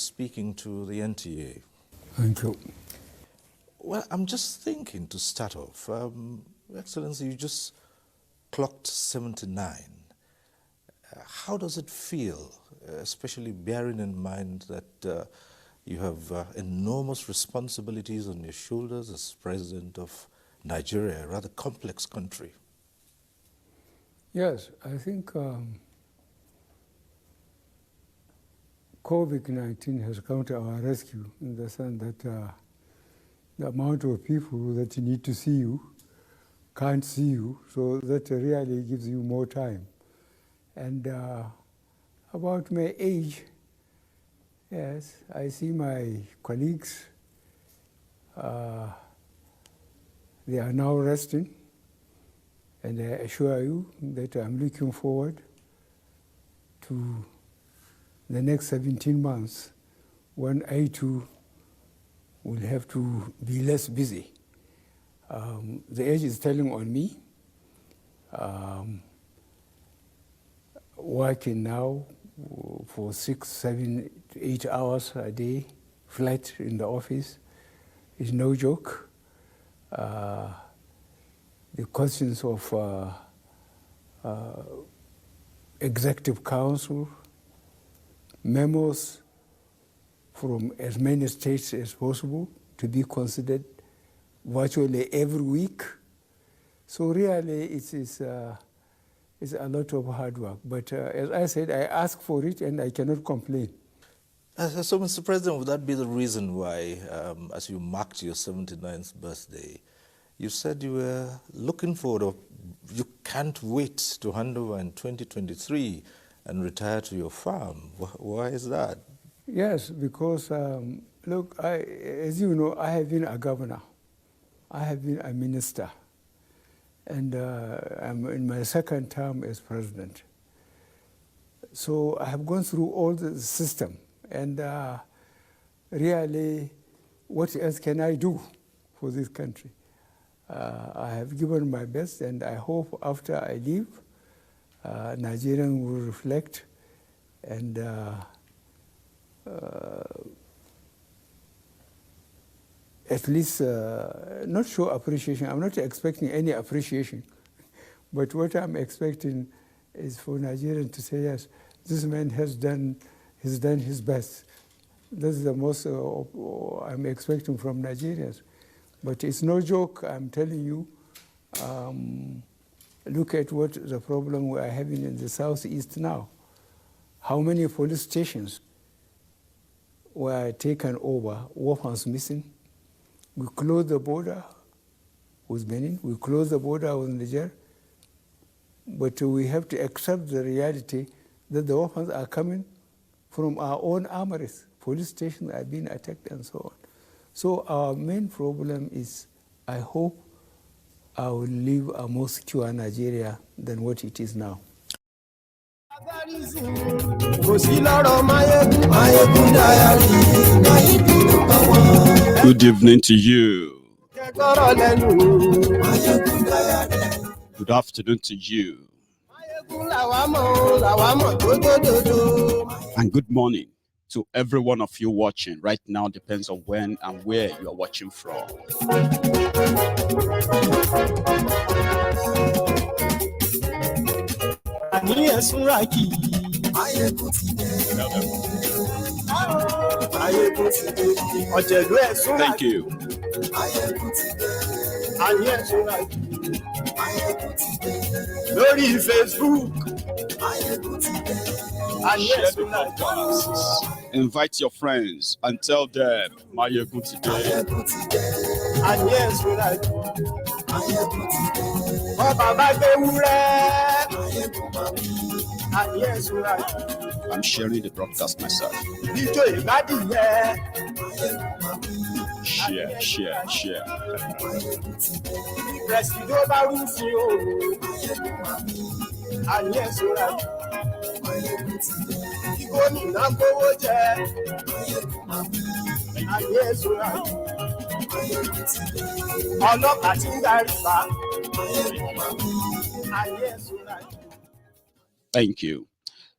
speaking to the NTA. Thank you. Well, I'm just thinking to start off. Excellency, you just clocked 79. How does it feel, especially bearing in mind that you have enormous responsibilities on your shoulders as president of Nigeria, a rather complex country? Yes, I think COVID-19 has come to our rescue in the sense that the amount of people that need to see you can't see you, so that really gives you more time. And about my age, yes, I see my colleagues, they are now resting, and I assure you that I'm looking forward to the next 17 months when I too will have to be less busy. The age is telling on me. Working now for 6, 7, 8 hours a day, flat in the office, is no joke. The questions of executive council, memos from as many states as possible to be considered virtually every week. So really it's a lot of hard work. But as I said, I ask for it and I cannot complain. So, Mr. President, would that be the reason why, as you marked your 79th birthday, you said you were looking forward, or you can't wait to hand over in 2023 and retire to your farm? Why is that? Yes, because, look, as you know, I have been a governor. I have been a minister. And I'm in my second term as president. So I have gone through all the system. And really, what else can I do for this country? I have given my best, and I hope after I leave, Nigerians will reflect and at least not show appreciation. I'm not expecting any appreciation, but what I'm expecting is for Nigerians to say, yes, this man has done his best. This is the most I'm expecting from Nigerians. But it's no joke, I'm telling you. Look at what the problem we are having in the southeast now. How many police stations were taken over, weapons missing? We closed the border with Benin, we closed the border with Niger, but we have to accept the reality that the weapons are coming from our own armories. Police stations are being attacked and so on. So our main problem is, I hope I will leave a more secure Nigeria than what it is now. Good evening to you. Good afternoon to you. And good morning to every one of you watching. Right now depends on when and where you are watching from. Thank you. Lórí Facebook. Share the podcast. Invite your friends and tell them Maiyegun today. I'm sharing the broadcast myself. Share. Thank you.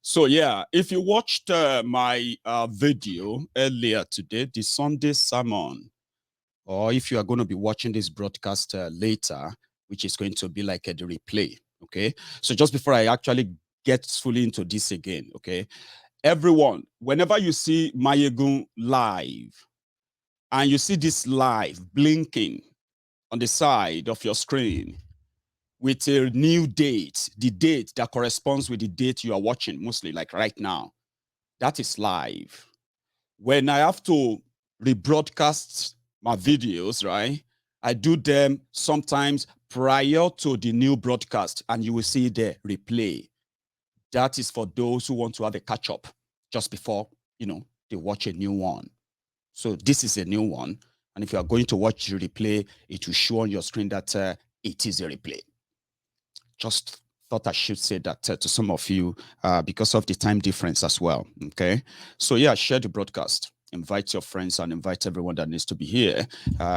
So yeah, if you watched my video earlier today, the Sunday sermon, or if you are going to be watching this broadcast later, which is going to be like the replay, okay? So just before I actually get fully into this again, okay? Everyone, whenever you see Maiyegun live, and you see this live blinking on the side of your screen with a new date, the date that corresponds with the date you are watching, mostly like right now, that is live. When I have to rebroadcast my videos, right, I do them sometimes prior to the new broadcast, and you will see the replay. That is for those who want to have a catch up just before, they watch a new one. So this is a new one. And if you are going to watch the replay, it will show on your screen that it is a replay. Just thought I should say that to some of you because of the time difference as well. Okay. So yeah, share the broadcast. Invite your friends and invite everyone that needs to be here,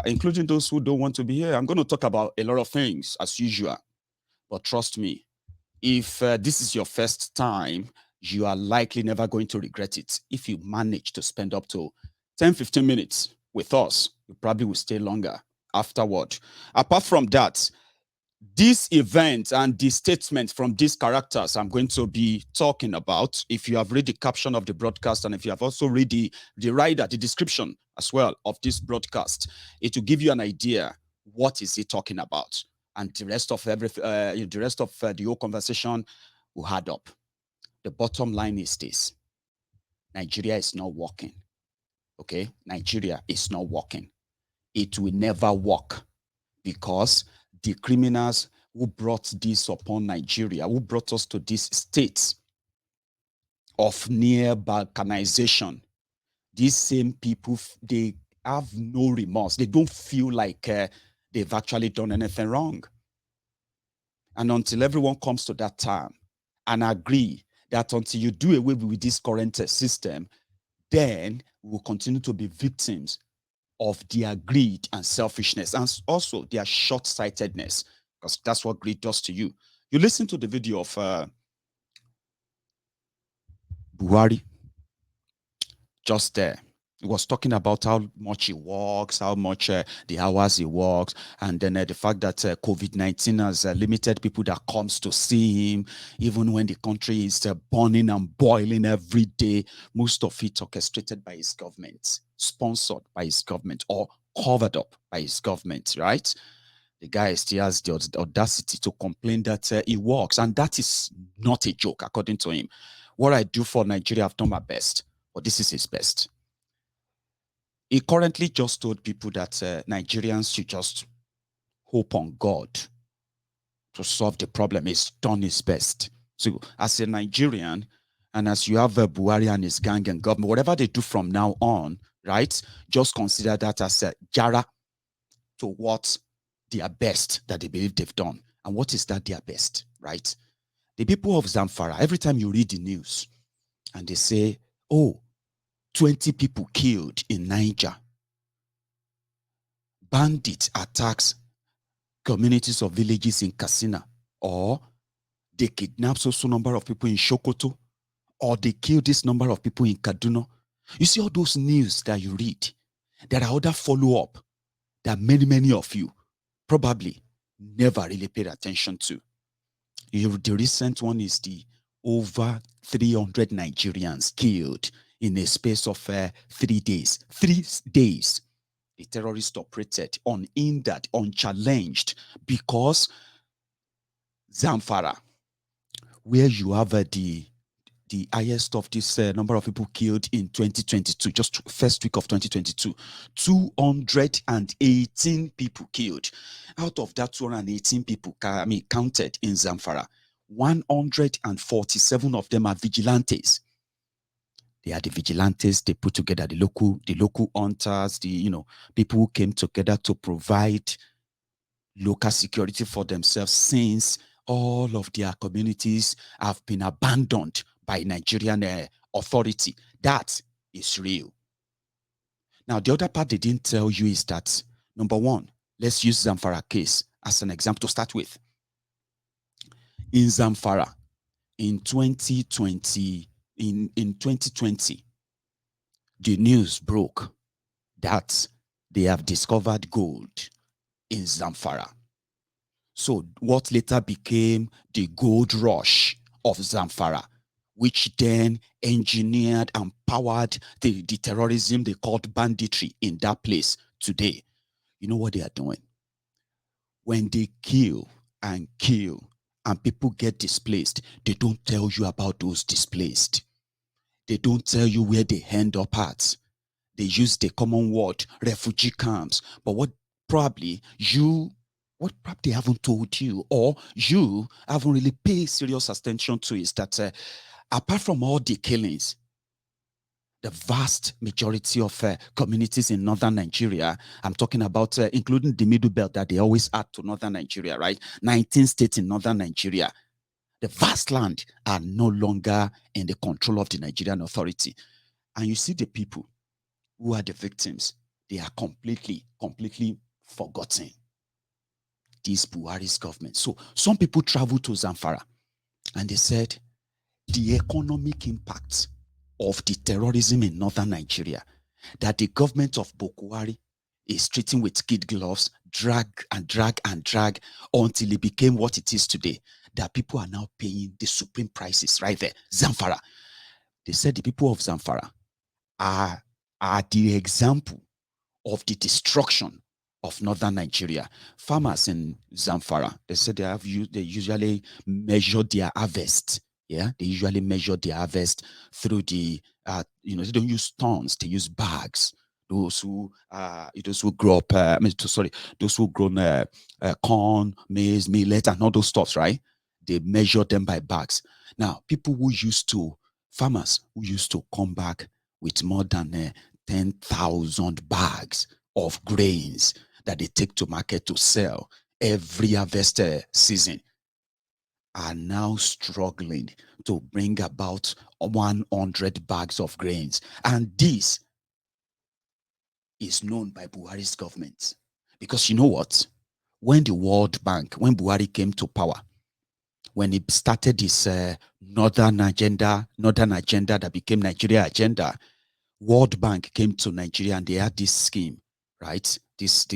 including those who don't want to be here. I'm going to talk about a lot of things as usual. But trust me, if this is your first time, you are likely never going to regret it. If you manage to spend up to 10, 15 minutes with us, you probably will stay longer afterward. Apart from that, this event and the statement from these characters I'm going to be talking about, if you have read the caption of the broadcast and if you have also read the rider, the description as well of this broadcast, it will give you an idea what is he talking about. And the rest of the whole conversation will add up. The bottom line is this: Nigeria is not working. Okay, Nigeria is not working. It will never work because the criminals who brought this upon Nigeria, who brought us to this state of near balkanization, these same people, they have no remorse. They don't feel like they've actually done anything wrong. And until everyone comes to that time and agree that until you do away with this current system, then we will continue to be victims of their greed and selfishness, and also their short-sightedness, because that's what greed does to you. You listen to the video of Buhari just there. He was talking about how much he works, how much the hours he works, and then the fact that COVID-19 has limited people that comes to see him, even when the country is burning and boiling every day. Most of it orchestrated by his government, sponsored by his government, or covered up by his government, right? The guy still has the audacity to complain that he works, and that is not a joke, according to him. What I do for Nigeria, I've done my best, but this is his best. He currently just told people that Nigerians should just hope on God to solve the problem. He's done his best. So as a Nigerian, and as you have Buhari and his gang and government, whatever they do from now on, right, just consider that as a jara to what their best that they believe they've done. And what is that their best, right? The people of Zamfara, every time you read the news and they say, oh, 20 people killed in Niger. Bandit attacks communities or villages in Katsina, or they kidnap so number of people in Sokoto, or they kill this number of people in Kaduna. You see all those news that you read, there are other follow-up that many of you probably never really paid attention to. The recent one is the over 300 Nigerians killed in a space of 3 days. 3 days. The terrorists operated unhindered, unchallenged, because Zamfara, where you have the highest of this number of people killed in 2022, just first week of 2022, 218 people killed. Out of that 218 people, counted in Zamfara, 147 of them are vigilantes. They are the vigilantes. They put together the local hunters, people who came together to provide local security for themselves, since all of their communities have been abandoned by Nigerian authority. That is real. Now, the other part they didn't tell you is that, number one, let's use Zamfara case as an example to start with. In Zamfara, in 2020, in 2020, the news broke that they have discovered gold in Zamfara. So what later became the gold rush of Zamfara, which then engineered and powered the terrorism they called banditry in that place today. You know what they are doing? When they kill and people get displaced, they don't tell you about those displaced. They don't tell you where they end up at. They use the common word, refugee camps. But what probably they haven't told you, or you haven't really paid serious attention to, is that apart from all the killings, the vast majority of communities in northern Nigeria, I'm talking about including the middle belt that they always add to northern Nigeria, right? 19 states in northern Nigeria. The vast land are no longer in the control of the Nigerian authority. And you see the people who are the victims, they are completely forgotten. This Buhari's government. So some people traveled to Zamfara and they said the economic impact of the terrorism in northern Nigeria that the government of Buhari is treating with kid gloves, drag until it became what it is today, that people are now paying the supreme prices right there. Zamfara. They said the people of Zamfara are the example of the destruction of northern Nigeria. Farmers in Zamfara, they said they usually measure their harvest. Yeah, they usually measure their harvest through the they don't use tons, they use bags. Those who grow up, those who grow corn, maize, millet, and all those stuffs, right? They measure them by bags. Now, farmers who used to come back with more than 10,000 bags of grains that they take to market to sell every harvest season are now struggling to bring about 100 bags of grains. And this is known by Buhari's government. Because you know what? When Buhari came to power, when he started this northern agenda that became Nigeria agenda, World Bank came to Nigeria and they had this scheme, right? This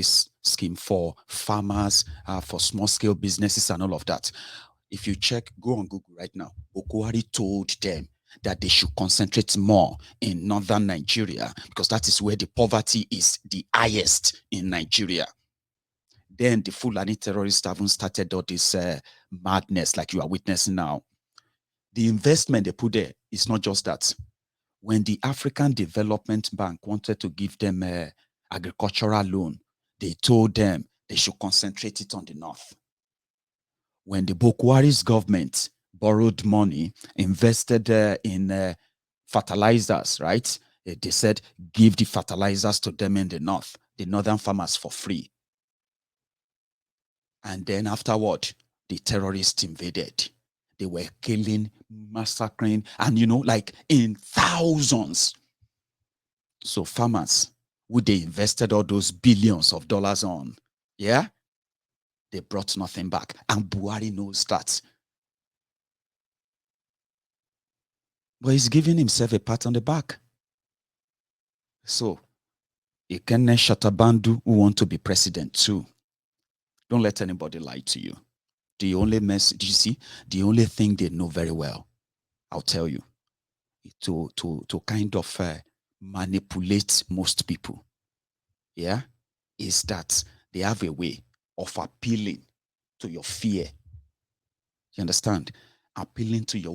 scheme for farmers, for small scale businesses and all of that. If you go on Google right now, Buhari told them that they should concentrate more in northern Nigeria because that is where the poverty is the highest in Nigeria. Then the Fulani terrorists haven't started all this madness like you are witnessing now. The investment they put there is not just that. When the African Development Bank wanted to give them an agricultural loan, they told them they should concentrate it on the north. When the Buhari's government borrowed money, invested in fertilizers, right? They said, give the fertilizers to them in the north, the northern farmers for free. And then afterward, the terrorists invaded. They were killing, massacring, and like in thousands. So farmers, who they invested all those billions of dollars on, yeah, they brought nothing back. And Buhari knows that. But he's giving himself a pat on the back. So, Ikenne Shatabandu, who want to be president too, don't let anybody lie to you. The only the only thing they know very well, I'll tell you, to kind of manipulate most people, yeah, is that they have a way of appealing to your fear. You understand? Appealing to your